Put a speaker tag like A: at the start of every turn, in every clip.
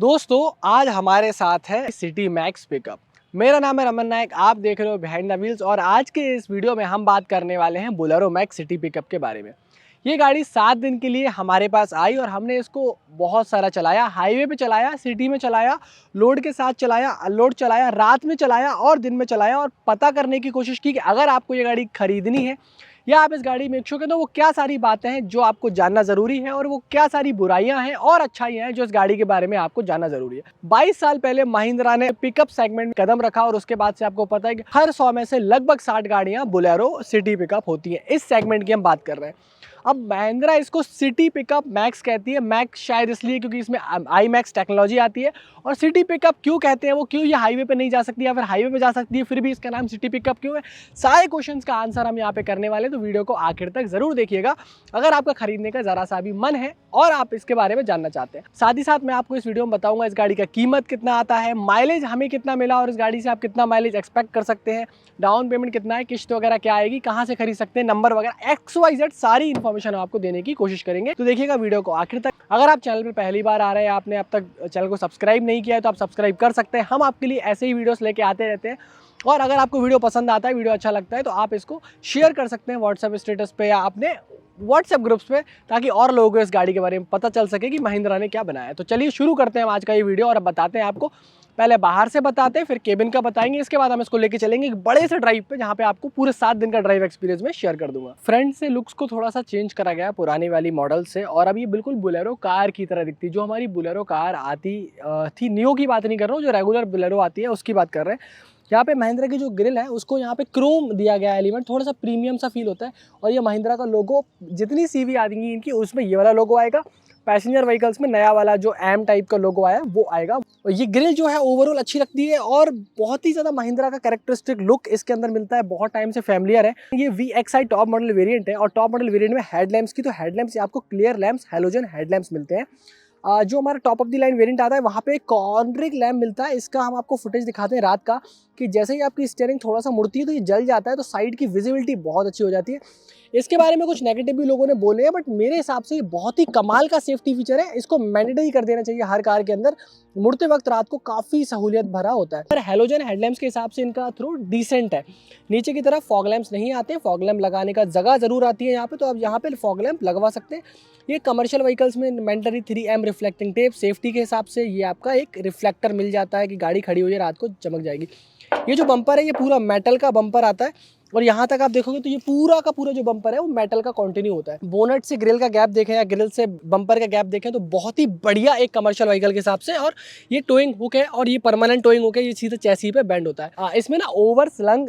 A: दोस्तों आज हमारे साथ है सिटी मैक्स पिकअप। मेरा नाम है रमन नायक, आप देख रहे हो बिहाइंड द व्हील्स और आज के इस वीडियो में हम बात करने वाले हैं बोलेरो मैक्स सिटी पिकअप के बारे में। ये गाड़ी 7 दिन के लिए हमारे पास आई और हमने इसको बहुत सारा चलाया, हाईवे पे चलाया, सिटी में चलाया, लोड के साथ चलाया, अनलोड चलाया, रात में चलाया और दिन में चलाया और पता करने की कोशिश की कि अगर आपको ये गाड़ी खरीदनी है या आप इस गाड़ी में इच्छुक हैं तो वो क्या सारी बातें हैं जो आपको जानना ज़रूरी है और वो क्या सारी बुराइयां हैं और अच्छाइयां हैं जो इस गाड़ी के बारे में आपको जानना ज़रूरी है। 22 साल पहले महिंद्रा ने पिकअप सेगमेंट में कदम रखा और उसके बाद से आपको पता है कि हर 100 में से लगभग 60 गाड़ियां बोलेरो सिटी पिकअप होती हैं। इस सेगमेंट की हम बात कर रहे हैं। अब महिंद्रा इसको सिटी पिकअप मैक्स कहती है। मैक्स शायद इसलिए क्योंकि इसमें आई मैक्स टेक्नोलॉजी आती है। और सिटी पिकअप क्यों कहते हैं, वो क्यों ये हाईवे पे नहीं जा सकती या फिर हाईवे पे जा सकती है फिर भी इसका नाम सिटी पिकअप क्यों है, सारे क्वेश्चंस का आंसर हम यहाँ पे करने वाले हैं। तो वीडियो को आखिर तक जरूर देखिएगा अगर आपका खरीदने का जरा सा भी मन है और आप इसके बारे में जानना चाहते हैं। साथ ही साथ मैं आपको इस वीडियो में बताऊंगा इस गाड़ी का कीमत कितना आता है, माइलेज हमें कितना मिला और इस गाड़ी से आप कितना माइलेज एक्सपेक्ट कर सकते हैं, डाउन पेमेंट कितना है, किस्त वगैरह क्या आएगी, कहाँ से खरीद सकते हैं, नंबर वगैरह XYZ सारी इन्फॉर्मेशन आपको देने की कोशिश करेंगे। तो देखिएगा वीडियो को आखिर तक। अगर आप चैनल पर पहली बार आ रहे हैं, आपने अब तक चैनल को सब्सक्राइब नहीं किया है तो आप सब्सक्राइब कर सकते हैं। हम आपके लिए ऐसे ही वीडियोस लेके आते रहते हैं और अगर आपको वीडियो पसंद आता है, वीडियो अच्छा लगता है तो आप इसको शेयर कर सकते हैं व्हाट्सएप स्टेटस पे या अपने व्हाट्सएप ग्रुप्स पे, ताकि और लोगों को इस गाड़ी के बारे में पता चल सके कि महिंद्रा ने क्या बनाया है। तो चलिए शुरू करते हैं आज का ये वीडियो और अब बताते हैं आपको। पहले बाहर से बताते हैं, फिर केबिन का बताएंगे, इसके बाद हम इसको लेके चलेंगे एक बड़े से ड्राइव पे जहाँ पे आपको पूरे 7 दिन का ड्राइव एक्सपीरियंस में शेयर कर दूंगा। फ्रंट से लुक्स को थोड़ा सा चेंज करा गया पुरानी वाली मॉडल से और अब ये बिल्कुल बोलेरो कार की तरह दिखती है। जो हमारी बोलेरो कार आती थी, नियो की बात नहीं कर रहा हूँ, जो रेगुलर बोलेरो आती है उसकी बात कर रहे हैं। यहाँ पे महिंद्रा की जो ग्रिल है उसको यहाँ पे क्रोम दिया गया एलिमेंट, थोड़ा सा प्रीमियम सा फील होता है। और ये महिंद्रा का लोगो, जितनी CV आएंगी इनकी उसमें ये वाला लोगो आएगा। पैसेंजर व्हीकल्स में नया वाला जो एम टाइप का लोगो आया वो आएगा। और ये ग्रिल जो है ओवरऑल अच्छी लगती है और बहुत ही ज़्यादा महिंद्रा का कैरेक्टरिस्टिक लुक इसके अंदर मिलता है, बहुत टाइम से फैमिलियर है। ये VXI टॉप मॉडल वेरिएंट है और टॉप मॉडल वेरिएंट में हेडलैम्प्स की तो हेडलैम्प्स आपको क्लियर लैम्प्स, हैलोजन हेडलैम्प्स मिलते हैं। जो हमारा top of the line variant आता है वहाँ पे कॉर्नरिंग लैम्प मिलता है। इसका हम आपको फुटेज दिखाते हैं रात का कि जैसे ही आपकी स्टीयरिंग थोड़ा सा मुड़ती है तो ये जल जाता है, तो साइड की विजिबिलिटी बहुत अच्छी हो जाती है। इसके बारे में कुछ नेगेटिव भी लोगों ने बोले हैं, बट मेरे हिसाब से ये बहुत ही कमाल का सेफ्टी फीचर है। इसको मैंडेटरी कर देना चाहिए हर कार के अंदर। मुड़ते वक्त रात को काफ़ी सहूलियत भरा होता है। पर हेलोजन हेडलैम्प्स के हिसाब से इनका थ्रू डिसेंट है। नीचे की तरफ फॉग लैम्प्स नहीं आते, फॉग लैम्प लगाने का जगह ज़रूर आती है यहाँ पे, तो आप यहाँ पे फॉग लैम्प लगवा सकते हैं। ये कमर्शियल व्हीकल्स में mandatory 3M reflecting tape safety के हिसाब से ये आपका एक रिफ्लेक्टर मिल जाता है कि गाड़ी खड़ी हुई है रात को चमक जाएगी। ये जो बम्पर है ये पूरा मेटल का बम्पर आता है और यहाँ तक आप देखोगे तो ये पूरा का पूरा जो बम्पर है वो मेटल का कंटिन्यू होता है। बोनट से ग्रिल का गैप देखें या ग्रिल से बम्पर का गैप देखें तो बहुत ही बढ़िया एक कमर्शियल व्हीकल के हिसाब से। और ये टोइंग हुक है और ये परमानेंट टोइंग हुक है, ये सीधे चैसी पे बैंड होता है। इसमें ना ओवर स्लंग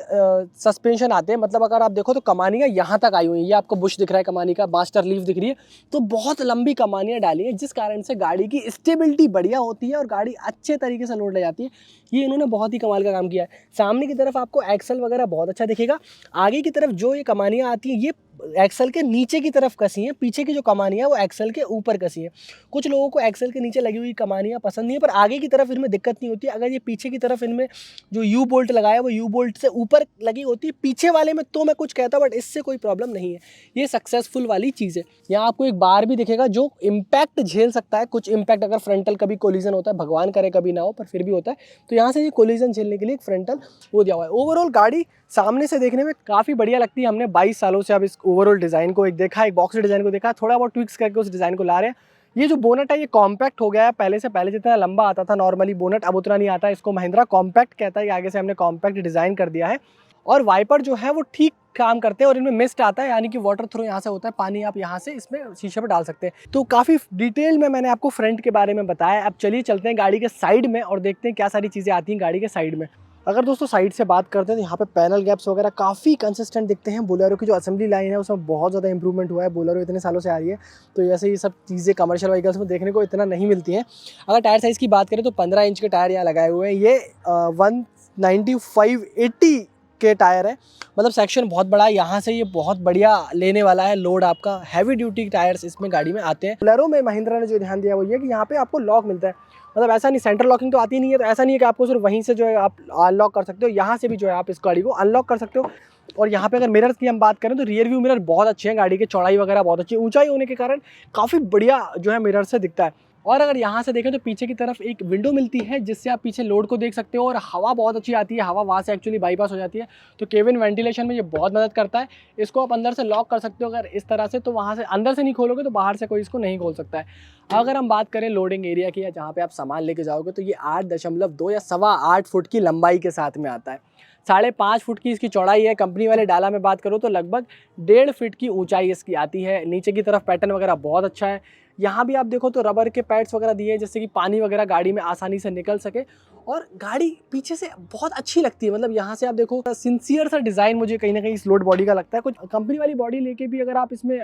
A: सस्पेंशन आते हैं, मतलब अगर आप देखो तो कमानियाँ यहाँ तक आई हुई हैं। ये आपको बुश दिख रहा है, कमानी का मास्टर लीफ दिख रही है, तो बहुत लंबी कमानियाँ डाली हैं जिस कारण से गाड़ी की स्टेबिलिटी बढ़िया होती है और गाड़ी अच्छे तरीके से लोड ले जाती है। ये इन्होंने बहुत ही कमाल का काम किया है। सामने की तरफ आपको एक्सल वगैरह बहुत अच्छा दिखेगा। आगे की तरफ जो ये कमानियाँ आती हैं ये एक्सल के नीचे की तरफ कसी हैं, पीछे की जो कमानियाँ वो एक्सल के ऊपर कसी हैं। कुछ लोगों को एक्सल के नीचे लगी हुई कमानियाँ पसंद नहीं है, पर आगे की तरफ इनमें दिक्कत नहीं होती। अगर ये पीछे की तरफ इनमें जो यू बोल्ट लगाया वो यू बोल्ट से ऊपर लगी होती है, पीछे वाले में तो मैं कुछ कहता, बट इससे कोई प्रॉब्लम नहीं है। ये सक्सेसफुल वाली चीज़ है। यहाँ आपको एक बार भी दिखेगा जो इम्पैक्ट झेल सकता है। कुछ इम्पैक्ट अगर फ्रंटल कभी कोलिजन होता है, भगवान करे कभी ना हो पर फिर भी होता है, तो यहाँ से ये कोलिजन झेलने के लिए एक फ्रंटल वो दिया हुआ है। ओवरऑल गाड़ी सामने से देखने में काफ़ी बढ़िया लगती है। हमने 22 सालों से अब इस ओवरऑल डिज़ाइन को एक देखा, एक बॉक्स डिज़ाइन को देखा, थोड़ा बहुत ट्विक्स करके उस डिज़ाइन को ला रहे हैं। ये जो बोनट है ये कॉम्पैक्ट हो गया है। पहले से पहले जितना लंबा आता था नॉर्मली बोनट, अब उतना नहीं आता है। इसको महिंद्रा कॉम्पैक्ट कहता है कि आगे से हमने कॉम्पैक्ट डिज़ाइन कर दिया है। और वाइपर जो है वो ठीक काम करते हैं और इनमें मिस्ट आता है, यानी कि वाटर थ्रो यहाँ से होता है, पानी आप यहाँ से इसमें शीशे पर डाल सकते हैं। तो काफ़ी डिटेल में मैंने आपको फ्रंट के बारे में बताया। अब चलिए चलते हैं गाड़ी के साइड में और देखते हैं क्या सारी चीज़ें आती हैं गाड़ी के साइड में। अगर दोस्तों साइड से बात करते हैं तो यहाँ पे पैनल गैप्स वगैरह काफ़ी कंसिस्टेंट दिखते हैं। बोलेरो की जो असेंबली लाइन है उसमें बहुत ज़्यादा इंप्रूवमेंट हुआ है। बोलेरो इतने सालों से आ रही है तो ऐसे ये सब चीज़ें कमर्शियल व्हीकल्स में देखने को इतना नहीं मिलती हैं। अगर टायर साइज़ की बात करें तो 15 इंच के टायर यहाँ लगाए हुए हैं। ये 195/80 के टायर है, मतलब सेक्शन बहुत बड़ा है। यहाँ से ये बहुत बढ़िया लेने वाला है लोड आपका। हैवी ड्यूटी टायर्स इसमें गाड़ी में आते हैं। बोलेरो में महिंद्रा ने जो ध्यान दिया वो ये कि यहाँ पे आपको लॉक मिलता है। मतलब ऐसा नहीं, सेंटर लॉकिंग तो आती नहीं है, तो ऐसा नहीं है कि आपको सिर्फ वहीं से जो है आप अनलॉक कर सकते हो, यहाँ से भी जो है आप इस गाड़ी को अनलॉक कर सकते हो। और यहाँ पे अगर मिरर्स की हम बात करें तो रियर व्यू मिरर बहुत अच्छे हैं। गाड़ी की चौड़ाई वगैरह बहुत अच्छी है, ऊंचाई होने के कारण काफ़ी बढ़िया जो है मिरर से दिखता है। और अगर यहाँ से देखें तो पीछे की तरफ एक विंडो मिलती है जिससे आप पीछे लोड को देख सकते हो और हवा बहुत अच्छी आती है, हवा वहाँ से एक्चुअली बाईपास हो जाती है, तो केबिन वेंटिलेशन में ये बहुत मदद करता है। इसको आप अंदर से लॉक कर सकते हो अगर इस तरह से, तो वहाँ से अंदर से नहीं खोलोगे तो बाहर से कोई इसको नहीं खोल सकता है। अगर हम बात करें लोडिंग एरिया की या जहाँ पे आप सामान लेके जाओगे, तो ये 8.2 या 8.25 फुट की लंबाई के साथ में आता है। 5.5 फुट की इसकी चौड़ाई है। कंपनी वाले डाला में बात करूँ तो लगभग 1.5 फीट की ऊंचाई इसकी आती है। नीचे की तरफ पैटर्न वगैरह बहुत अच्छा है। यहाँ भी आप देखो तो रबर के पैड्स वगैरह दिए हैं जिससे कि पानी वगैरह गाड़ी में आसानी से निकल सके, और गाड़ी पीछे से बहुत अच्छी लगती है। मतलब यहाँ से आप देखो सिंसियर सा डिज़ाइन मुझे कहीं ना कहीं इस लोड बॉडी का लगता है। कुछ कंपनी वाली बॉडी लेके भी अगर आप इसमें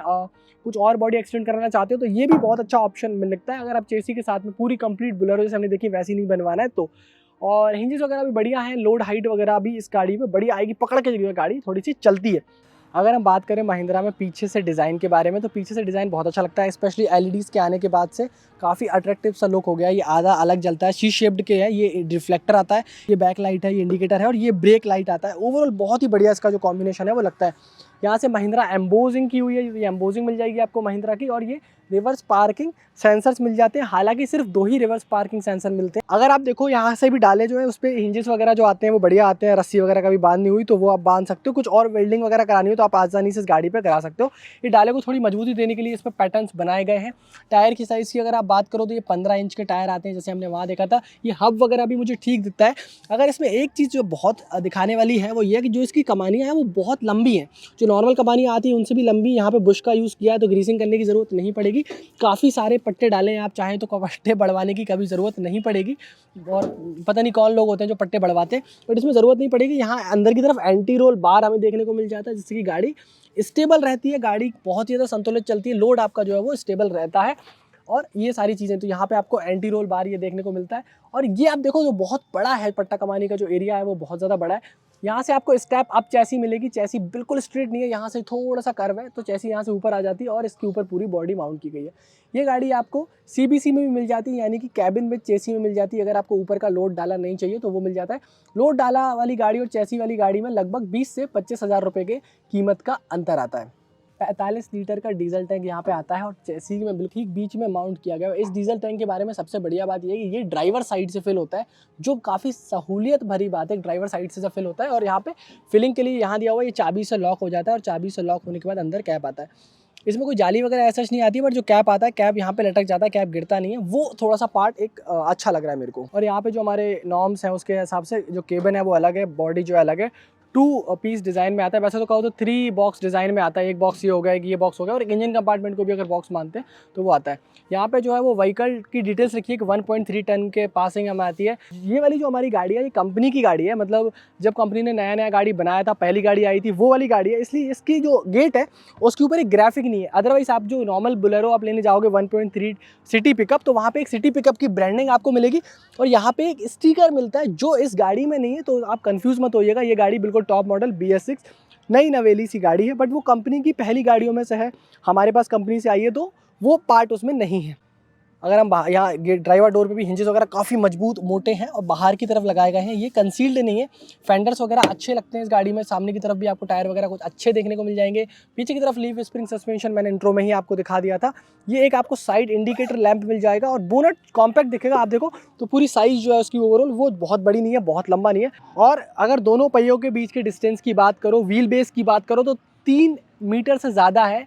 A: कुछ और बॉडी एक्सटेंड करना चाहते हो तो ये भी बहुत अच्छा ऑप्शन मिल लगता है। अगर आप चेसी के साथ में पूरी कंप्लीट बुलेरो जैसे हमने देखी वैसी नहीं बनवाना है तो। और हिंजेस वगैरह भी बढ़िया है, लोड हाइट वगैरह भी इस गाड़ी में बढ़िया आएगी, पकड़ के जो गाड़ी थोड़ी सी चलती है। अगर हम बात करें महिंद्रा में पीछे से डिज़ाइन के बारे में, तो पीछे से डिज़ाइन बहुत अच्छा लगता है, स्पेशली एलईडीज़ के आने के बाद से काफ़ी अट्रैक्टिव सा लुक हो गया। ये आधा अलग जलता है, सी शेप्ड के है, ये रिफ्लेक्टर आता है, ये बैक लाइट है, ये इंडिकेटर है और ये ब्रेक लाइट आता है। ओवरऑल बहुत ही बढ़िया इसका जो कॉम्बिनेशन है वो लगता है। यहाँ से महिंद्रा एम्बोजिंग की हुई है, ये एम्बोजिंग मिल जाएगी आपको महिंद्रा की, और ये रिवर्स पार्किंग सेंसर्स मिल जाते हैं। हालांकि सिर्फ 2 ही रिवर्स पार्किंग सेंसर मिलते हैं। अगर आप देखो यहाँ से भी डाले जो है उस पर हिंजेस वगैरह जो आते हैं वो बढ़िया आते हैं। रस्सी वगैरह का भी बांधनी हुई तो वो आप बांध सकते हो। कुछ और वेल्डिंग वगैरह करानी हो तो आप आसानी से इस गाड़ी पे करा सकते हो। ये डाले को थोड़ी मजबूती देने के लिए इस पर पैटर्न्स बनाए गए हैं। टायर की साइज़ की अगर आप बात करो तो ये 15 इंच के टायर आते हैं जैसे हमने वहाँ देखा था। ये हब वगैरह भी मुझे ठीक दिखता है। अगर इसमें एक चीज़ जो बहुत दिखाने वाली है वो ये है कि जो इसकी कमानियाँ हैं वो बहुत लंबी हैं। जो नॉर्मल कमानियाँ आती हैं उनसे भी लंबी। यहाँ पे बुश का यूज़ किया है तो ग्रीसिंग करने की ज़रूरत नहीं पड़ेगी। काफ़ी सारे पट्टे डाले हैं, आप चाहें तो पट्टे बढ़वाने की कभी ज़रूरत नहीं पड़ेगी। और पता नहीं कौन लोग होते हैं जो पट्टे बढ़वाते हैं, बट इसमें ज़रूरत नहीं पड़ेगी। यहाँ अंदर की तरफ एंटी रोल बार हमें देखने को मिल जाता है जिससे कि गाड़ी स्टेबल रहती है, गाड़ी बहुत ही ज़्यादा संतुलित चलती है, लोड आपका जो है वो स्टेबल रहता है। और ये सारी चीज़ें तो यहाँ पे आपको एंटी रोल बार ये देखने को मिलता है। और ये आप देखो जो बहुत बड़ा है पट्टा कमानी का जो एरिया है वो बहुत ज़्यादा बड़ा है। यहाँ से आपको स्टेप अप चैसी मिलेगी। चैसी बिल्कुल स्ट्रेट नहीं है, यहाँ से थोड़ा सा कर्व है तो चैसी यहाँ से ऊपर आ जाती है और इसके ऊपर पूरी बॉडी माउंट की गई है। ये गाड़ी आपको CBC में भी मिल जाती है, यानी कि कैबिन में चेसी में मिल जाती है। अगर आपको ऊपर का लोड डाला नहीं चाहिए तो वो मिल जाता है। लोड डाला वाली गाड़ी और चेसी वाली गाड़ी में लगभग 20 से 25 हज़ार रुपये के कीमत का अंतर आता है। 45 लीटर का डीजल टैंक यहाँ पे आता है और चेसी में बिल्कुल ठीक बीच में माउंट किया गया है। इस डीजल टैंक के बारे में सबसे बढ़िया बात ये है कि ये ड्राइवर साइड से फिल होता है, जो काफ़ी सहूलियत भरी बात है। ड्राइवर साइड से जब फिल होता है और यहाँ पे फिलिंग के लिए यहाँ दिया हुआ है, ये चाबी से लॉक हो जाता है और चाबी से लॉक होने के बाद अंदर कैप आता है। इसमें कोई जाली वगैरह ऐसा नहीं आती है, बट जो कैप आता है, कैप यहाँ पे लटक जाता है, कैप गिरता नहीं है। वो थोड़ा सा पार्ट एक अच्छा लग रहा है मेरे को। और यहाँ पे जो हमारे नॉर्म्स हैं उसके हिसाब से जो केबिन है वो अलग है, बॉडी जो है अलग है। 2 पीस डिज़ाइन में आता है। वैसे तो कहो तो 3 बॉक्स डिज़ाइन में आता है। एक बॉक्स ये हो गया, एक ये बॉक्स हो गया और एक इंजन कंपार्टमेंट को भी अगर बॉक्स मानते हैं तो वो आता है। यहाँ पे जो है वो व्हीकल की डिटेल्स लिखी है कि 1.3 टन के पासिंग हमें आती है। ये वाली जो हमारी गाड़ी है ये कंपनी की गाड़ी है, मतलब जब कंपनी ने नया नया गाड़ी बनाया था, पहली गाड़ी आई थी वो वाली गाड़ी है, इसलिए इसकी जो गेट है उसके ऊपर एक ग्राफिक नहीं है। अदरवाइज आप जो नॉर्मल बुलेरो आप लेने जाओगे 1.3 सिटी पिकअप, तो वहाँ पे एक सिटी पिकअप की ब्रांडिंग आपको मिलेगी और यहाँ पे एक स्टिकर मिलता है जो इस गाड़ी में नहीं है। तो आप कंफ्यूज मत होइएगा, ये गाड़ी बिल्कुल टॉप मॉडल BS6 नई नवेली सी गाड़ी है, बट वो कंपनी की पहली गाड़ियों में से है। हमारे पास कंपनी से आई है तो वो पार्ट उसमें नहीं है। अगर हम यहाँ ड्राइवर डोर पे भी हिंजेस वगैरह काफ़ी मजबूत मोटे हैं और बाहर की तरफ लगाए गए हैं, ये कंसील्ड नहीं है। फेंडर्स वगैरह अच्छे लगते हैं इस गाड़ी में। सामने की तरफ भी आपको टायर वगैरह कुछ अच्छे देखने को मिल जाएंगे। पीछे की तरफ लीफ स्प्रिंग सस्पेंशन मैंने इंट्रो में ही आपको दिखा दिया था। ये एक आपको साइड इंडिकेटर लैंप मिल जाएगा और बोनट कॉम्पैक्ट दिखेगा। आप देखो तो पूरी साइज़ जो है उसकी ओवरऑल वो बहुत बड़ी नहीं है, बहुत लंबा नहीं है। और अगर दोनों पहियों के बीच के डिस्टेंस की बात करो, व्हील बेस की बात करो, तो 3 मीटर से ज़्यादा है।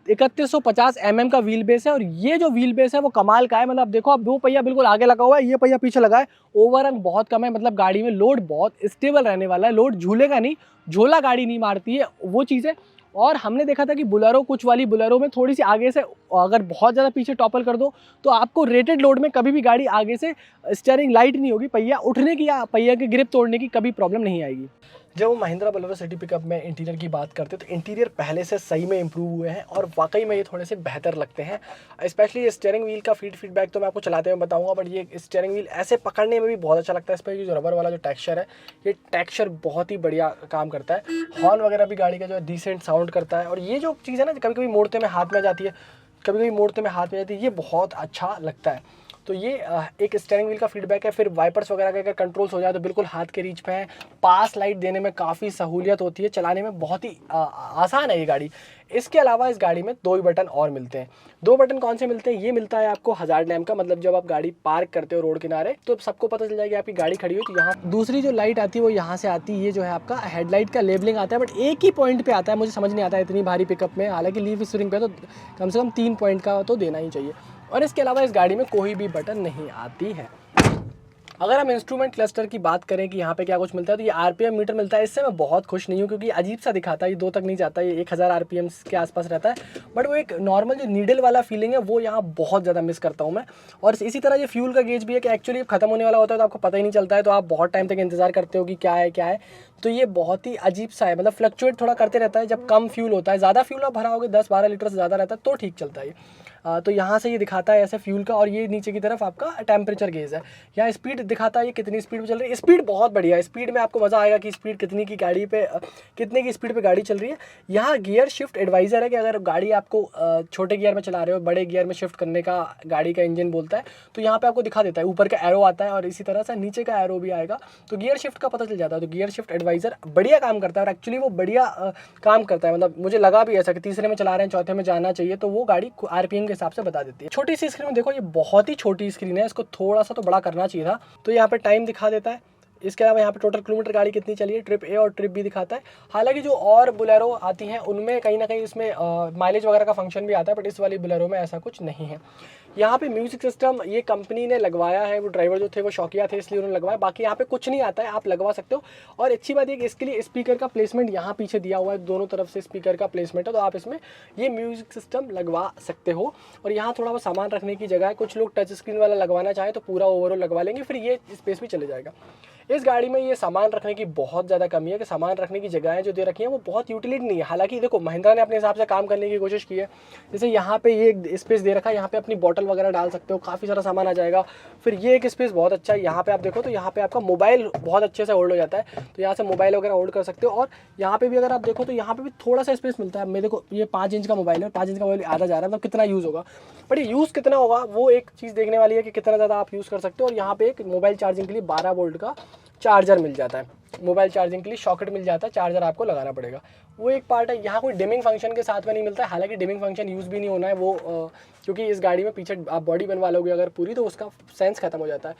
A: 3150 mm का व्हील बेस है और ये जो व्हील बेस है वो कमाल का है। मतलब देखो आप 2 पहिया बिल्कुल आगे लगा हुआ है, ये पहिया पीछे लगा है, ओवररन बहुत कम है। मतलब गाड़ी में लोड बहुत स्टेबल रहने वाला है, लोड झूलेगा नहीं, झोला गाड़ी नहीं मारती है, वो चीज़ है। और हमने देखा था कि बुलेरो, कुछ वाली बुलेरो में थोड़ी सी आगे से अगर बहुत ज़्यादा पीछे टॉपल कर दो तो आपको रेटेड लोड में कभी भी गाड़ी आगे से स्टीयरिंग लाइट नहीं होगी, पहिया उठने की या पहिया की ग्रिप तोड़ने की कभी प्रॉब्लम नहीं आएगी। जब हम महिंद्रा बोलेरो सिटी पिकअप में इंटीरियर की बात करते हैं तो इंटीरियर पहले से सही में इंप्रूव हुए हैं और वाकई में ये थोड़े से बेहतर लगते हैं। स्पेशली स्टीयरिंग व्हील का फीडबैक तो मैं आपको चलाते हुए बताऊंगा, बट ये स्टीयरिंग व्हील ऐसे पकड़ने में भी बहुत अच्छा लगता है। स्पेशली जो रबर वाला जो टेक्सचर है, ये टेक्सचर बहुत ही बढ़िया काम करता है। हॉर्न वगैरह भी गाड़ी का जो है डिसेंट साउंड करता है। और ये जो चीज़ है ना, कभी कभी मोड़ते में हाथ में जाती है, कभी कभी मोड़ते में हाथ में जाती है, ये बहुत अच्छा लगता है। तो ये एक स्टीयरिंग व्हील का फीडबैक है। फिर वाइपर्स वगैरह के अगर कंट्रोल्स हो जाए तो बिल्कुल हाथ के रीच पे है। पास लाइट देने में काफ़ी सहूलियत होती है, चलाने में बहुत ही आसान है ये गाड़ी। इसके अलावा इस गाड़ी में 2 ही बटन और मिलते हैं। 2 बटन कौन से मिलते हैं? ये मिलता है आपको हज़ार्ड लैम्प का, मतलब जब आप गाड़ी पार्क करते हो रोड किनारे तो सबको पता चल जाएगी आपकी गाड़ी खड़ी हुई। तो यहाँ दूसरी जो लाइट आती है वो यहाँ से आती है, ये जो है आपका हेडलाइट का लेबलिंग आता है, बट एक ही पॉइंट पे आता है। मुझे समझ नहीं आता है इतनी भारी पिकअप में, हालांकि लीफ स्टीयरिंग पे तो कम से कम 3 पॉइंट का तो देना ही चाहिए। और इसके अलावा इस गाड़ी में कोई भी बटन नहीं आती है। अगर हम इंस्ट्रूमेंट क्लस्टर की बात करें कि यहाँ पे क्या कुछ मिलता है, तो ये आरपीएम मीटर मिलता है। इससे मैं बहुत खुश नहीं हूँ क्योंकि अजीब सा दिखाता है, ये 2 तक नहीं जाता, ये 1000 आरपीएम के आसपास रहता है। बट वो एक नॉर्मल जो नीडल वाला फीलिंग है वो यहाँ बहुत ज़्यादा मिस करता हूँ मैं। और इसी तरह ये फ्यूल का गेज भी है कि एक्चुअली खत्म होने वाला होता है तो आपको पता ही नहीं चलता है, तो आप बहुत टाइम तक इंतजार करते हो कि क्या है क्या है। तो ये बहुत ही अजीब सा है, मतलब फ्लक्चुएट थोड़ा करते रहता है जब कम फ्यूल होता है। ज़्यादा फ्यूल आप भरा होगे 10-12 लीटर से ज़्यादा रहता है तो ठीक चलता है ये। तो यहाँ से ये दिखाता है ऐसे फ्यूल का, और ये नीचे की तरफ आपका टेम्परेचर गेज है। यहाँ स्पीड दिखाता है ये कितनी स्पीड पे चल रही है। स्पीड बहुत बढ़िया है, स्पीड में आपको मज़ा आएगा कि स्पीड कितनी की गाड़ी पे कितने की स्पीड पे गाड़ी चल रही है। यहाँ गियर शिफ्ट एडवाइज़र है कि अगर गाड़ी आपको छोटे गियर में चला रहे हो, बड़े गियर में शिफ्ट करने का गाड़ी का इंजन बोलता है, तो यहाँ पर आपको दिखा देता है। ऊपर का एरो आता है और इसी तरह से नीचे का एरो भी आएगा, तो गियर शिफ्ट का पता चल जाता है। तो गियर शिफ्ट एडवाइज़र बढ़िया काम करता है, और एक्चुअली वो बढ़िया काम करता है। मतलब मुझे लगा भी ऐसा कि तीसरे में चला रहे हैं, चौथे में जाना चाहिए, तो वो गाड़ी आरपीएम के हिसाब से बता देती है। छोटी सी स्क्रीन में देखो, ये बहुत ही छोटी स्क्रीन है, इसको थोड़ा सा तो बड़ा करना चाहिए था। तो यहाँ पे टाइम दिखा देता है। इसके अलावा यहाँ पे टोटल किलोमीटर गाड़ी कितनी चली है, ट्रिप ए और ट्रिप बी दिखाता है। हालांकि जो और बुलेरो आती हैं उनमें कहीं ना कहीं इसमें माइलेज वगैरह का फंक्शन भी आता है, बट इस वाली बुलेरो में ऐसा कुछ नहीं है। यहाँ पे म्यूजिक सिस्टम ये कंपनी ने लगवाया है, वो ड्राइवर जो थे वो शौकिया थे इसलिए उन्होंने लगवाया, बाकी यहाँ पे कुछ नहीं आता है, आप लगवा सकते हो। और अच्छी बात है कि इसके लिए स्पीकर का प्लेसमेंट यहाँ पीछे दिया हुआ है, दोनों तरफ से स्पीकर का प्लेसमेंट है, तो आप इसमें ये म्यूजिक सिस्टम लगवा सकते हो। और यहाँ थोड़ा बहुत सामान रखने की जगह है, कुछ लोग टच स्क्रीन वाला लगवाना चाहे तो पूरा ओवरऑल लगवा लेंगे, फिर ये स्पेस भी चले जाएगा। इस गाड़ी में ये सामान रखने की बहुत ज़्यादा कमी है कि सामान रखने की जगहें जो दे रखी हैं वो बहुत यूटिलिटी नहीं है। हालांकि देखो महिंद्रा ने अपने हिसाब से काम करने की कोशिश की है, जैसे यहाँ पे ये स्पेस दे रखा है, यहाँ पे अपनी बॉटल वगैरह डाल सकते हो, काफ़ी सारा सामान आ जाएगा। फिर ये एक स्पेस बहुत अच्छा है, यहाँ पे आप देखो तो यहाँ पे आपका मोबाइल बहुत अच्छे से होल्ड हो जाता है, तो यहाँ से मोबाइल वगैरह होल्ड कर सकते हो। और यहाँ पे भी अगर आप देखो तो यहाँ पे भी थोड़ा सा स्पेस मिलता है। मैं देखो ये 5 इंच का मोबाइल है, 5 इंच का मोबाइल आधा जा रहा है, मतलब कितना यूज़ होगा, बट ये यूज़ कितना होगा वो एक चीज़ देखने वाली है कि कितना ज़्यादा आप यूज़ कर सकते हो। और यहाँ पे एक मोबाइल चार्जिंग के लिए 12 वोल्ट का चार्जर मिल जाता है, मोबाइल चार्जिंग के लिए सॉकेट मिल जाता है, चार्जर आपको लगाना पड़ेगा, वो एक पार्ट है। यहाँ कोई डिमिंग फंक्शन के साथ में नहीं मिलता है, हालांकि डिमिंग फंक्शन यूज़ भी नहीं होना है वो क्योंकि इस गाड़ी में पीछे आप बॉडी बनवा लोगे अगर पूरी तो उसका सेंस खत्म हो जाता है।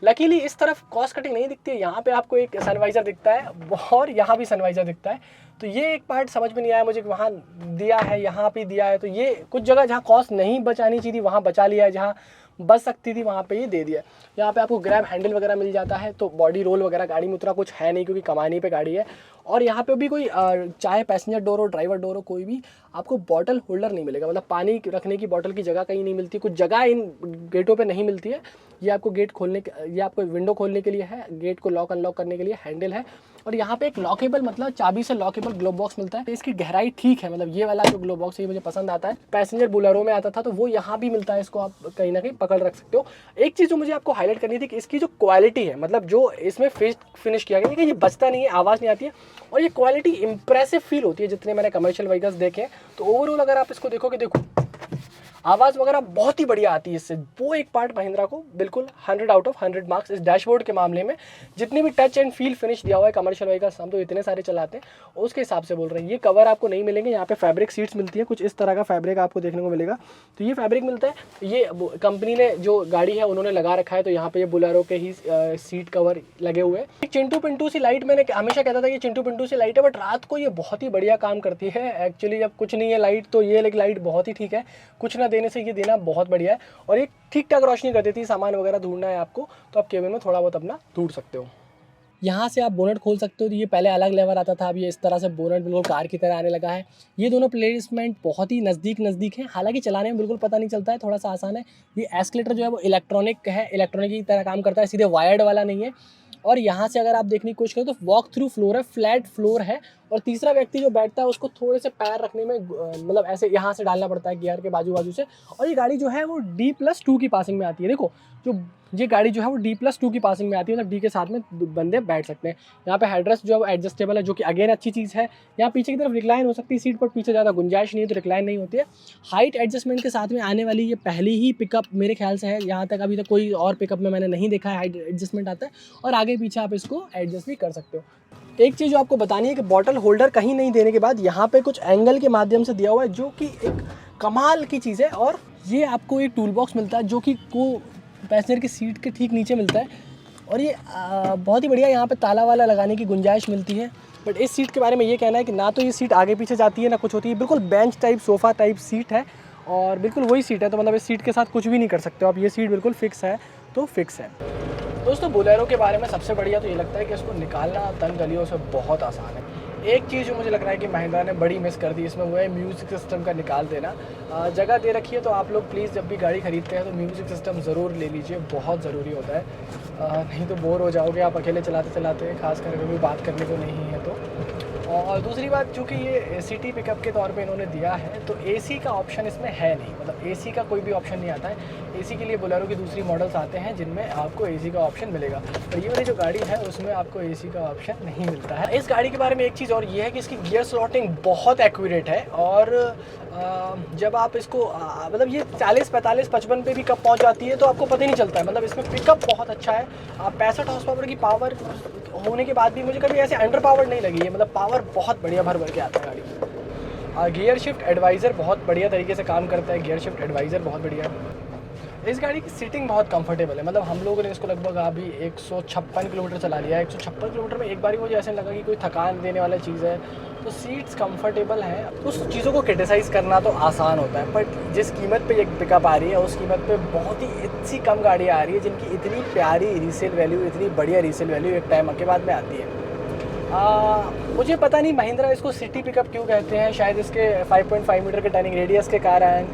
A: लकीली इस तरफ कॉस्ट कटिंग नहीं दिखती है, यहाँ पे आपको एक सनवाइज़र दिखता है और यहाँ भी सनवाइज़र दिखता है, तो ये एक पार्ट समझ में नहीं आया मुझे कि वहाँ दिया है यहाँ पे दिया है, तो ये कुछ जगह जहाँ कॉस्ट नहीं बचानी चाहिए थी वहाँ बचा लिया है, जहाँ बच सकती थी वहाँ पे ये दे दिया। यहाँ पे आपको ग्रैब हैंडल वगैरह मिल जाता है, तो बॉडी रोल वगैरह गाड़ी में उतना कुछ है नहीं क्योंकि कमानी पे गाड़ी है। और यहाँ पे भी कोई चाहे पैसेंजर डोर हो ड्राइवर डोर हो कोई भी आपको बॉटल होल्डर नहीं मिलेगा, मतलब पानी रखने की बॉटल की जगह कहीं नहीं मिलती, कुछ जगह इन गेटों पे नहीं मिलती है। ये आपको गेट खोलने ये आपको विंडो खोलने के लिए है, गेट को लॉक अनलॉक करने के लिए हैंडल है। और यहाँ पे एक लॉकेबल मतलब चाबी से लॉकेबल ग्लो बॉक्स मिलता है, इसकी गहराई ठीक है, मतलब ये वाला जो ग्लो बॉक्स है ये मुझे पसंद आता है। पैसेंजर बोलेरो में आता था तो वो यहाँ भी मिलता है, इसको आप कहीं ना कहीं पकड़ रख सकते हो। एक चीज़ जो मुझे आपको हाईलाइट करनी थी कि इसकी जो क्वालिटी है, मतलब जो इसमें फिनिश किया गया है, ये बचता नहीं है, आवाज़ नहीं आती है, और ये क्वालिटी इंप्रेसिव फील होती है जितने मैंने कमर्शियल व्हीकल्स देखे। तो ओवरऑल अगर आप इसको देखोगे, देखो आवाज़ वगैरह बहुत ही बढ़िया आती है इससे, वो एक पार्ट महिंद्रा को बिल्कुल 100 आउट ऑफ 100 मार्क्स इस डैशबोर्ड के मामले में। जितनी भी टच एंड फील फिनिश दिया हुआ है कमर्शियल व्हीकल्स, हम तो इतने सारे चलाते हैं उसके हिसाब से बोल रहे हैं। ये कवर आपको नहीं मिलेंगे, यहाँ पे फैब्रिक सीट्स मिलती है, कुछ इस तरह का फैब्रिक आपको देखने को मिलेगा, तो ये फैब्रिक मिलता है, ये कंपनी ने जो गाड़ी है उन्होंने लगा रखा है, तो यहाँ पे ये बुलेरो के ही सीट कवर लगे हुए हैं। एक चिंटू पिंटू सी लाइट, मैंने हमेशा कहता था कि चिंटू पिंटू सी लाइट है, बट रात को ये बहुत ही बढ़िया काम करती है। एक्चुअली जब कुछ नहीं है लाइट तो ये लाइट बहुत ही ठीक है, कुछ ना देने से ये देना बहुत बढ़िया है, और ये ठीक ठाक रोशनी कर देती है। सामान वगैरह ढूंढना है आपको तो आप केबिन में थोड़ा बहुत अपना ढूंढ सकते हो। यहाँ से आप बोनट खोल सकते हो, तो ये पहले अलग लेवर आता था, अब ये इस तरह से बोनट बिल्कुल कार की तरह आने लगा है। ये दोनों प्लेसमेंट बहुत ही नज़दीक है, हालांकि चलाने में बिल्कुल पता नहीं चलता है, थोड़ा सा आसान है। ये एस्केलेटर जो है वो इलेक्ट्रॉनिक है, इलेक्ट्रॉनिक की तरह काम करता है, सीधे वायर्ड वाला नहीं है। और यहाँ से अगर आप देखने की कोशिश करें तो वॉक थ्रू फ्लोर है, फ्लैट फ्लोर है, और तीसरा व्यक्ति जो बैठता है उसको थोड़े से पैर रखने में मतलब ऐसे यहाँ से डालना पड़ता है गियर के बाजू से। और ये गाड़ी जो है वो D+2 की पासिंग में आती है। देखो जो ये गाड़ी जो है वो D+2 की पासिंग में आती है, मतलब D के साथ में बंदे बैठ सकते हैं। यहाँ पे हेडरेस्ट जो है वो एडजस्टेबल है, जो कि अगेन अच्छी चीज़ है। यहाँ पीछे की तरफ रिक्लाइन हो सकती है सीट पर, पीछे ज़्यादा गुंजाइश नहीं है तो रिक्लाइन नहीं होती है। हाइट एडजस्टमेंट के साथ में आने वाली ये पहली ही पिकअप मेरे ख्याल से है, यहाँ तक अभी तक कोई और पिकअप में मैंने नहीं देखा है हाइट एडजस्टमेंट आता है। और आगे पीछे आप इसको एडजस्ट भी कर सकते हो। एक चीज़ जो आपको बतानी है कि बॉटल होल्डर कहीं नहीं देने के बाद यहाँ पे कुछ एंगल के माध्यम से दिया हुआ है, जो कि एक कमाल की चीज़ है। और ये आपको एक टूल बॉक्स मिलता है जो कि पैसेंजर की सीट के ठीक नीचे मिलता है। और ये बहुत ही बढ़िया, यहाँ पे ताला वाला लगाने की गुंजाइश मिलती है। बट इस सीट के बारे में ये कहना है कि ना तो ये सीट आगे पीछे जाती है ना कुछ होती है, बिल्कुल bench type sofa type seat है और बिल्कुल वही सीट है। तो मतलब इस सीट के साथ कुछ भी नहीं कर सकते हो आप, ये सीट बिल्कुल फिक्स है तो फिक्स है। दोस्तों बोलेरो के बारे में सबसे बढ़िया तो ये लगता है कि इसको निकालना तंग गलियों से बहुत आसान है। एक चीज़ जो मुझे लग रहा है कि महिंद्रा ने बड़ी मिस कर दी इसमें, वो है म्यूज़िक सिस्टम का निकाल देना। जगह दे रखी है तो आप लोग प्लीज़ जब भी गाड़ी खरीदते हैं तो म्यूज़िक सिस्टम ज़रूर ले लीजिए, बहुत ज़रूरी होता है। नहीं तो बोर हो जाओगे आप अकेले चलाते चलाते, खास करके कोई बात करने को नहीं है तो। और दूसरी बात, चूँकि ये सिटी पिकअप के तौर पे इन्होंने दिया है तो एसी का ऑप्शन इसमें है नहीं, मतलब एसी का कोई भी ऑप्शन नहीं आता है। एसी के लिए बोलेरो की दूसरी मॉडल्स आते हैं जिनमें आपको एसी का ऑप्शन मिलेगा, और ये वाली जो गाड़ी है उसमें आपको एसी का ऑप्शन नहीं मिलता है। इस गाड़ी के बारे में एक चीज़ और ये है कि इसकी गियर स्लॉटिंग बहुत एक्यूरेट है। और जब आप इसको मतलब ये 40, 45, 55 पे भी कब पहुँच जाती है तो आपको पता ही नहीं चलता है। मतलब इसमें पिकअप बहुत अच्छा है। 65 हॉर्स पावर की पावर होने के बाद भी मुझे कभी ऐसे अंडर पावर नहीं लगी है, मतलब पावर बहुत बढ़िया भर के आता है गाड़ी। गियर शिफ्ट एडवाइज़र बहुत बढ़िया तरीके से काम करता है, गियर शिफ्ट एडवाइज़र बहुत बढ़िया है। इस गाड़ी की सीटिंग बहुत कंफर्टेबल है, मतलब हम लोगों ने इसको लगभग अभी 156 किलोमीटर चला लिया है। 156 किलोमीटर में एक बार मुझे ऐसे लगा कि कोई थकान देने वाला चीज़ है। तो सीट्स कंफर्टेबल हैं, उस चीज़ों को क्रिटिसाइज़ करना तो आसान होता है, बट जिस कीमत पे एक पिकअप आ रही है उस कीमत पे बहुत ही इतनी कम गाड़ी आ रही है जिनकी इतनी प्यारी रीसेल वैल्यू, इतनी बढ़िया रीसेल वैल्यू एक टाइम के बाद में आती है। मुझे पता नहीं महिंद्रा इसको सिटी पिकअप क्यों कहते हैं, शायद इसके 5.5 मीटर के टर्निंग रेडियस के कारण,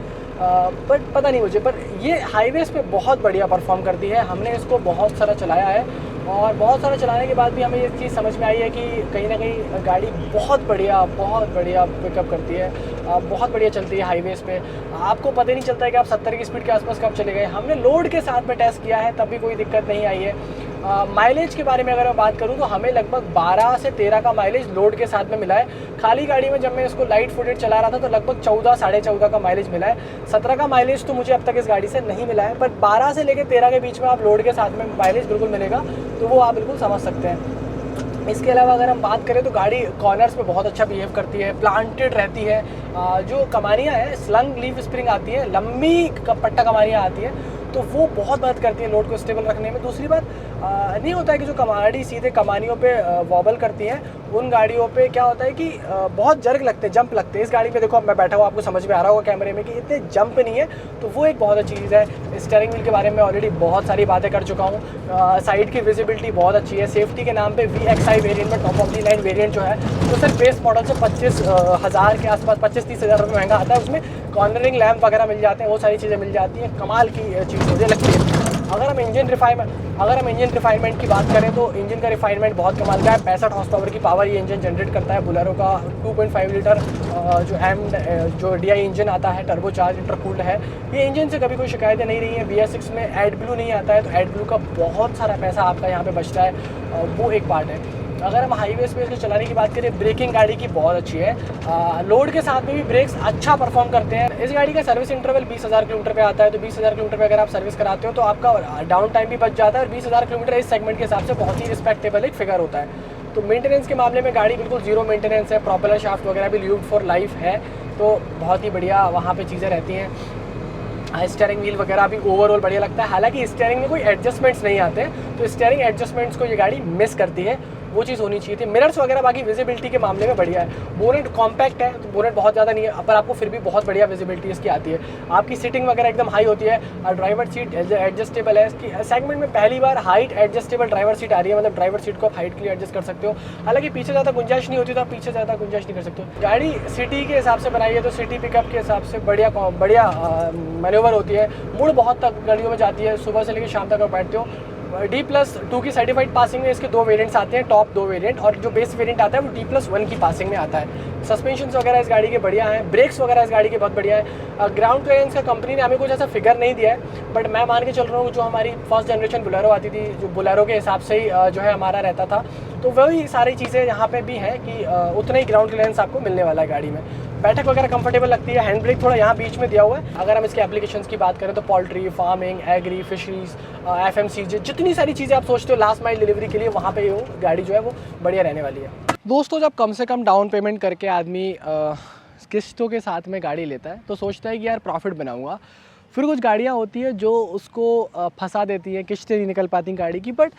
A: बट पता नहीं मुझे। पर ये हाईवेज़ पे बहुत बढ़िया परफॉर्म करती है। हमने इसको बहुत सारा चलाया है और बहुत सारा चलाने के बाद भी हमें ये चीज़ समझ में आई है कि कहीं ना कहीं गाड़ी बहुत बढ़िया पिकअप करती है, बहुत बढ़िया चलती है हाईवेज़ पे। आपको पता ही नहीं चलता है कि आप 70 की स्पीड के आसपास कब चले गए। हमने लोड के साथ में टेस्ट किया है तब भी कोई दिक्कत नहीं आई है। माइलेज के बारे में अगर मैं बात करूं तो हमें लगभग 12 से 13 का माइलेज लोड के साथ में मिला है। खाली गाड़ी में जब मैं इसको लाइट फुटेड चला रहा था तो लगभग 14, 14.5 का माइलेज मिला है। 17 का माइलेज तो मुझे अब तक इस गाड़ी से नहीं मिला है, बट 12 से लेकर 13 के बीच में आप लोड के साथ में माइलेज बिल्कुल मिलेगा, तो वो आप बिल्कुल समझ सकते हैं। इसके अलावा अगर हम बात करें तो गाड़ी कॉर्नर्स पे बहुत अच्छा बिहेव करती है, प्लांटेड रहती है। जो कमानियाँ हैं, स्लंग लीफ स्प्रिंग आती है, लंबी पट्टा कमानियाँ आती है, तो वो बहुत मदद करती है लोड को स्टेबल रखने में। दूसरी बात, नहीं होता है कि जो गाड़ी सीधे कमानियों पे वॉबल करती हैं, उन गाड़ियों पे क्या होता है कि बहुत जर्क लगते हैं, जंप लगते हैं। इस गाड़ी पे देखो अब मैं बैठा हुआ, आपको समझ में आ रहा होगा कैमरे में कि इतने जंप नहीं है, तो वो एक बहुत अच्छी चीज़ है। स्टीयरिंग व्हील के बारे में ऑलरेडी बहुत सारी बातें कर चुका हूँ। साइड की विजिबिलिटी बहुत अच्छी है। सेफ्टी के नाम पे VXI वेरिएंट में top of the line variant जो है तो सिर्फ बेस मॉडल से 25,000 के आसपास, 25-30 हज़ार रुपये महंगा आता है। उसमें कॉर्नरिंग लैम्प वगैरह मिल जाते हैं, वो सारी चीज़ें मिल जाती हैं। कमाल की चीज़ मुझे लगती है। अगर हम इंजन रिफाइनमेंट की बात करें तो इंजन का रिफाइनमेंट बहुत कमाल का है। 65 हॉर्स पावर की पावर ये इंजन जनरेट करता है। बोलेरो का 2.5 लीटर जो DI इंजन आता है, टर्बोचार्ज इंटरकूल्ड है। ये इंजन से कभी कोई शिकायतें नहीं रही हैं। BS6 में एडब्लू नहीं आता है, तो एडब्लू का बहुत सारा पैसा आपका यहाँ पे बचता है, वो एक पार्ट है। अगर हम हाईवेज़ पे इसको चलाने की बात करें, ब्रेकिंग गाड़ी की बहुत अच्छी है। लोड के साथ में भी ब्रेक्स अच्छा परफॉर्म करते हैं। इस गाड़ी का सर्विस इंटरवल 20,000 किलोमीटर पे आता है, तो 20,000 किलोमीटर पे अगर आप सर्विस कराते हो तो आपका डाउन टाइम भी बच जाता है। और 20,000 किलोमीटर इस सेगमेंट के हिसाब से बहुत ही रिस्पेक्टेबल एक फिगर होता है। तो मेंटेनेंस के मामले में गाड़ी बिल्कुल जीरो मेंटेनेंस है। प्रोपेलर शाफ्ट वगैरह भी ल्यूब्ड फॉर लाइफ है, तो बहुत ही बढ़िया वहाँ पर चीज़ें रहती हैं। स्टीयरिंग व्हील वगैरह भी ओवरऑल बढ़िया लगता है। हालांकि स्टीयरिंग में कोई एडजस्टमेंट्स नहीं आते, तो स्टीयरिंग एडजस्टमेंट्स को ये गाड़ी मिस करती है, वो चीज़ होनी चाहिए थी। मिरर्स वगैरह बाकी विजिबिलिटी के मामले में बढ़िया है। बोनेट कॉम्पैक्ट है, तो बोनेट बहुत ज़्यादा नहीं है, पर आपको फिर भी बहुत बढ़िया विजिबिलिटी इसकी आती है। आपकी सीटिंग वगैरह एकदम हाई होती है और ड्राइवर सीट एडजस्टेबल है। इसकी सेगमेंट में पहली बार हाइट एडजस्टेबल ड्राइवर सीट आ रही है, मतलब ड्राइवर सीट को आप हाइट के लिए एडजस्ट कर सकते हो। हालांकि पीछे ज़्यादा गुंजाइश नहीं होती, तो आप पीछे ज़्यादा गुंजाइश नहीं कर सकते हो। गाड़ी सिटी के हिसाब से बनाई है, तो सिटी पिकअप के हिसाब से बढ़िया मैन्यूवर होती है। मुड़ बहुत तक गलियों में जाती है, सुबह से लेकर शाम तक आप बैठते हो। D+2 की सर्टिफाइड पासिंग में इसके 2 वेरिएंट्स आते हैं, टॉप 2 वेरिएंट, और जो बेस वेरिएंट आता है वो D+1 की पासिंग में आता है। सस्पेंशन वगैरह इस गाड़ी के बढ़िया हैं, ब्रेक्स वगैरह इस गाड़ी के बहुत बढ़िया है। ग्राउंड क्लियरेंस का कंपनी ने हमें कुछ ऐसा फिगर नहीं दिया है, बट मैं मान के चल रहा हूँ जो हमारी फर्स्ट जनरेशन बोलेरो आती थी, जो बोलेरो के हिसाब से ही जो है हमारा रहता था, तो वही सारी चीज़ें यहाँ पे भी हैं कि उतना ही ग्राउंड क्लियरेंस आपको मिलने वाला है गाड़ी में। बैठक वगैरह कंफर्टेबल लगती है, हैंड ब्रेक थोड़ा यहाँ बीच में दिया हुआ है। अगर हम इसके एप्लीकेशंस की बात करें तो poultry, farming, agri, fisheries, FMCG, जितनी सारी चीज़ें आप सोचते हो लास्ट माइल डिलीवरी के लिए, वहाँ पे वो गाड़ी जो है वो बढ़िया रहने वाली है। दोस्तों, जब कम से कम डाउन पेमेंट करके आदमी किस्तों के साथ में गाड़ी लेता है तो सोचता है कि यार प्रॉफिट बनाऊंगा। फिर कुछ गाड़ियाँ होती है जो उसको फंसा देती हैं, किस्तें नहीं निकल पाती गाड़ी की। बट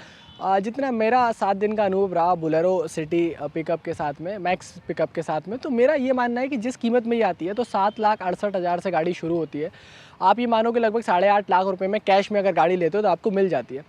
A: जितना मेरा 7 दिन का अनुभव रहा बोलेरो सिटी पिकअप के साथ में, मैक्स पिकअप के साथ में, तो मेरा ये मानना है कि जिस कीमत में ये आती है तो 7,68,000 से गाड़ी शुरू होती है। आप ये मानो कि लगभग 8.5 लाख रुपए में कैश में अगर गाड़ी लेते हो तो आपको मिल जाती है।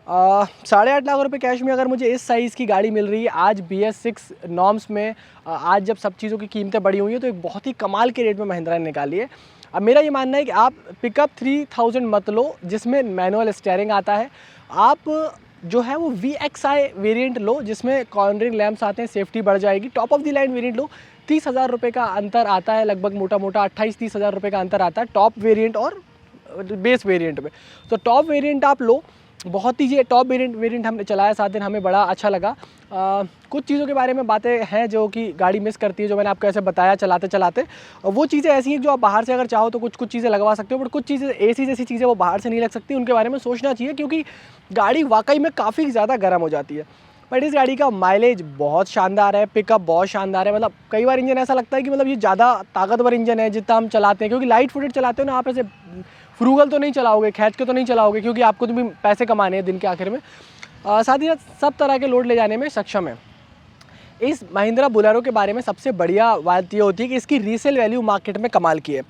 A: 8.5 लाख रुपए कैश में अगर मुझे इस साइज़ की गाड़ी मिल रही है आज BS6 नॉर्म्स में, आज जब सब चीज़ों की कीमतें बढ़ी हुई हैं, तो एक बहुत ही कमाल के रेट में महिंद्रा ने निकाली है। अब मेरा ये मानना है कि आप पिकअप 3000 मत लो जिसमें मैनुअल स्टीयरिंग आता है, आप जो है वो VXI वेरिएंट लो जिसमें कॉर्नरिंग लैंप्स आते हैं, सेफ्टी बढ़ जाएगी। Top of the line variant लो, 30,000 रुपये का अंतर आता है, लगभग मोटा मोटा 28-30,000 रुपये का अंतर आता है टॉप वेरिएंट और बेस वेरिएंट में। तो टॉप वेरिएंट आप लो, बहुत ही ये टॉप वेरिएंट हमने चलाया 7 दिन, हमें बड़ा अच्छा लगा। कुछ चीज़ों के बारे में बातें हैं जो कि गाड़ी मिस करती है, जो मैंने आपको ऐसे बताया चलाते चलाते। वो चीज़ें ऐसी हैं जो आप बाहर से अगर चाहो तो कुछ चीज़ें लगवा सकते हो, बट कुछ चीज़ें ऐसी जैसी चीज़ें वो बाहर से नहीं लग सकती, उनके बारे में सोचना चाहिए, क्योंकि गाड़ी वाकई में काफ़ी ज़्यादा गर्म हो जाती है। बट इस गाड़ी का माइलेज बहुत शानदार है, पिकअप बहुत शानदार है। मतलब कई बार इंजन ऐसा लगता है कि मतलब ये ज़्यादा ताकतवर इंजन है जितना हम चलाते हैं, क्योंकि लाइट फुटेड चलाते हो ना आप, ऐसे फ्रूगल तो नहीं चलाओगे, खींच के तो नहीं चलाओगे, क्योंकि आपको तो भी पैसे कमाने हैं दिन के आखिर में। साथ ही साथ सब तरह के लोड ले जाने में सक्षम है। इस महिंद्रा बोलेरो के बारे में सबसे बढ़िया बात ये होती है कि इसकी रीसेल वैल्यू मार्केट में कमाल की है।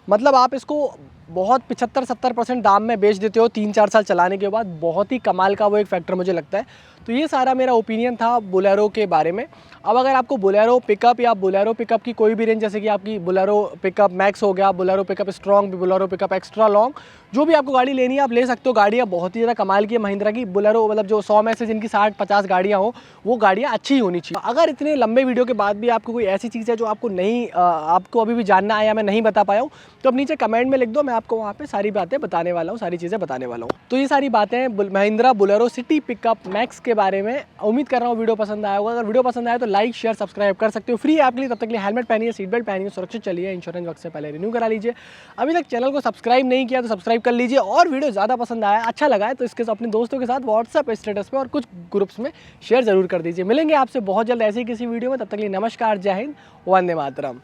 A: मतलब आप इसको बहुत 75-70% दाम में बेच देते हो 3-4 साल चलाने के बाद, बहुत ही कमाल का वो एक फैक्टर मुझे लगता है। तो ये सारा मेरा ओपिनियन था बोलेरो के बारे में। अब अगर आपको बोलेरो पिकअप या बोलेरो पिकअप की कोई भी रेंज, जैसे कि आपकी बोलेरो पिकअप मैक्स हो गया, Bolero pickup strong, Bolero pickup extra long, जो भी आपको गाड़ी लेनी है आप ले सकते हो। गाड़ियाँ बहुत ही ज़्यादा कमाल की है महिंद्रा की बोलेरो, मतलब जो 100 में से जिनकी 60-50 गाड़ियाँ हो, वो गाड़ियाँ अच्छी होनी चाहिए। अगर इतने लंबे वीडियो के बाद भी आपको कोई ऐसी चीज़ है जो आपको नहीं आपको अभी भी जानना है या मैं नहीं बता पाया हूँ, तो अब नीचे कमेंट में लिख दो, मैं आपको वहाँ पे सारी बातें बताने वाला हूँ, सारी चीज़ें बताने वाला हूँ। तो ये सारी बातें Mahindra Bolero city pickup max के बारे में। उम्मीद कर रहा हूँ वीडियो पसंद आया होगा। अगर वीडियो पसंद आया तो लाइक शेयर सब्सक्राइब कर सकते हो। फ्री ऐप के लिए तब तक के लिए हेलमेट पहनिए, सीट बेल्ट पहनिए, सुरक्षित चलिए, इंश्योरेंस वक्त से पहले रिन्यू करा लीजिए। अभी तक चैनल को सब्सक्राइब नहीं किया तो सब्सक्राइब कर लीजिए, और वीडियो ज़्यादा पसंद आया, अच्छा लगा है तो इसके अपने दोस्तों के साथ व्हाट्सएप स्टेटस पे और कुछ ग्रुप्स में शेयर जरूर कर दीजिए। मिलेंगे आपसे बहुत जल्द ऐसे ही किसी वीडियो में, तब तक के लिए नमस्कार, जय हिंद, वंदे मातरम।